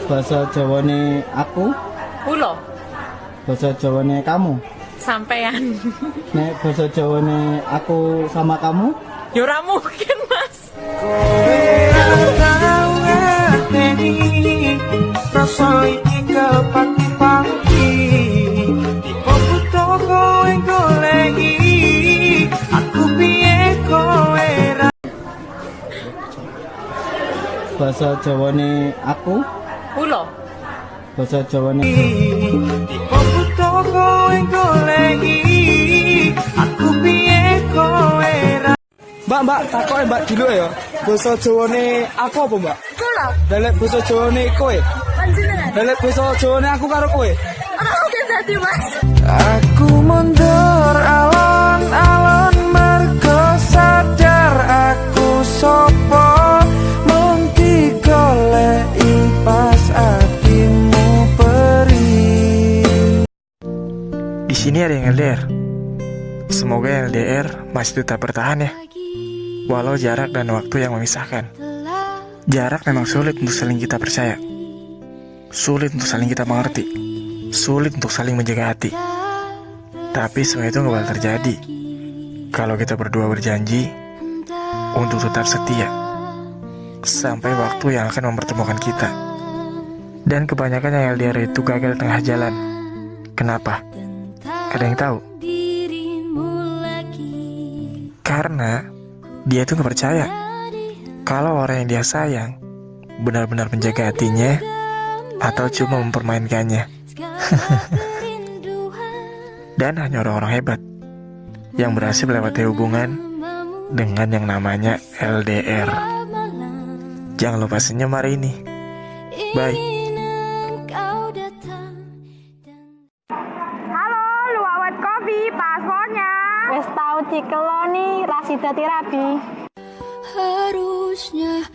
Bahasa Jawane aku, Kulo, bahasa Jawane kamu. sampean. Nek bahasa Jawane aku sama kamu, Ya ora mungkin, Mas. bahasa Jawane aku, Kulo, bahasa Jawane. Mbak, takoke Mbak dulu ya. Basa Jawane aku apa, Mbak? Kulo, Dalek basa Jawane kowe. panjenengan. Dalek basa Jawane aku karo kowe. Ora mungkin dadi, Mas. Aku mundur alon-alon mergo sadar aku sopo mung digoleki pas atimu perih. Di sini ada yang LDR. Semoga LDR masih tetap bertahan ya. Walau jarak dan waktu yang memisahkan. Jarak memang sulit untuk saling kita percaya. Sulit untuk saling kita mengerti. Sulit untuk saling menjaga hati. Tapi semua itu gak bakal terjadi kalau kita berdua berjanji untuk tetap setia sampai waktu yang akan mempertemukan kita. Dan kebanyakan yang LDR itu gagal tengah jalan. Kenapa? Ada yang tahu? Karena dia tuh gak percaya kalau orang yang dia sayang benar-benar menjaga hatinya atau cuma mempermainkannya. Dan hanya orang-orang hebat yang berhasil melewati hubungan dengan yang namanya LDR. Jangan lupa senyum hari ini. Bye. Halo, Luawet Kopi, paspornya. Wes tau dikeloni Rasida Tirabi. Harusnya